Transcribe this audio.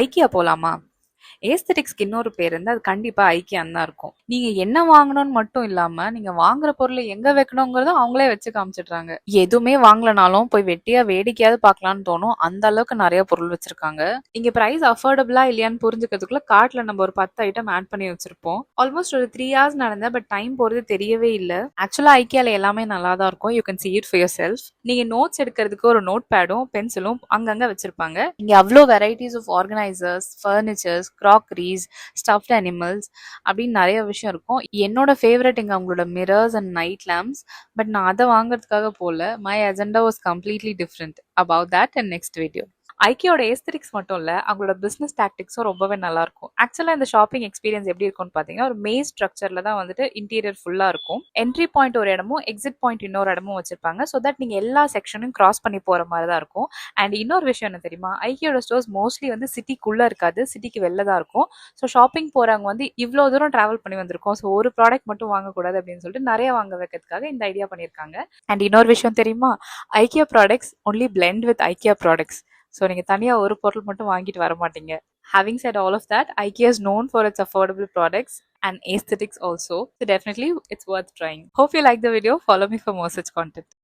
IKEA போலாமா? ஏஸ்தெடிக்ஸ்க்கு இன்னொரு பேர் இருந்து அது கண்டிப்பா ஐக்கியான்னு தான் இருக்கும். நீங்க என்ன வாங்கணும்னு மட்டும் இல்லாம, நீங்க வாங்குற பொருள எங்க வைக்கணுங்கிறதும் அவங்களே வச்சு காமிச்சிடுறாங்க. எதுவுமே வாங்கலனாலும் போய் வெட்டியா வேடிக்கையாவது பார்க்கலான்னு தோணும். அந்த அளவுக்கு நெறைய பொருள் வச்சிருக்காங்க. இங்க பிரைஸ் அஃபோர்டபுளா இல்லையான்னு புரிஞ்சுக்கிறதுக்குள்ள கார்ட்ல நம்ம ஒரு 10 ஐட்டம் ஆட் பண்ணி வச்சிருப்போம். ஆல்மோஸ்ட் ஒரு 3 ஹார்ஸ் நடந்தேன். பட் டைம் போறது தெரியவே இல்ல. ஆக்சுவலா ஐக்கியால எல்லாமே நல்லா தான் இருக்கும். You can see it for yourself. நீங்க நோட்ஸ் எடுக்கிறதுக்கு ஒரு நோட் பேடும் பென்சிலும் அங்கங்க வச்சிருப்பாங்க. இங்க அவ்வளோ varieties of organizers, furnitures, crockeries, stuffed animals அப்படின்னு நிறைய விஷயம் இருக்கும். என்னோட ஃபேவரட் இங்க அவங்களோட mirrors and night lamps. But நான் அதை வாங்குறதுக்காக போல. My agenda was completely different. About that and next video. ஐக்கியோட ஏஸ்தெடிக்ஸ் மட்டும் இல்ல, அவங்களோட பிசினஸ் டாக்டிக்ஸும் ரொம்பவே நல்லா இருக்கும். ஆக்சுவலா இந்த ஷாப்பிங் எக்ஸ்பீரியன்ஸ் எப்படி இருக்கும்னு பாத்தீங்கன்னா, ஒரு மேஸ் ஸ்ட்ரக்சர்ல தான் வந்துட்டு இன்டீரியர் ஃபுல்லா இருக்கும். என்ட்ரி பாயிண்ட் ஒரு இடமும் எக்ஸிட் பாயிண்ட் இன்னொரு இடமும் வச்சிருப்பாங்க. ஸோ தட் நீங்க எல்லா செக்ஷனும் கிராஸ் பண்ணி போற மாதிரி தான் இருக்கும். அண்ட் இன்னொரு விஷயம் என்ன தெரியுமா, ஐக்கியோட ஸ்டோர்ஸ் மோஸ்ட்லி வந்து சிட்டிக்குள்ள இருக்காது, சிட்டிக்கு வெளில தான் இருக்கும். ஸோ ஷாப்பிங் போறவங்க வந்து இவ்வளோ தூரம் டிராவல் பண்ணி வந்திருக்கோம், ஸோ ஒரு ப்ராடக்ட் மட்டும் வாங்கக்கூடாது அப்படின்னு சொல்லிட்டு நிறைய வாங்க வைக்கிறதுக்காக இந்த ஐடியா பண்ணியிருக்காங்க. அண்ட் இன்னொரு விஷயம் தெரியுமா, IKEA products only blend with IKEA products. So நீங்கள் தனியாக ஒரு பொருள் மட்டும் வாங்கிட்டு வர மாட்டீங்க. Having said all of that, IKEA is known for its affordable products and aesthetics also. So definitely it's worth trying. Hope you like the video. Follow me for more such content.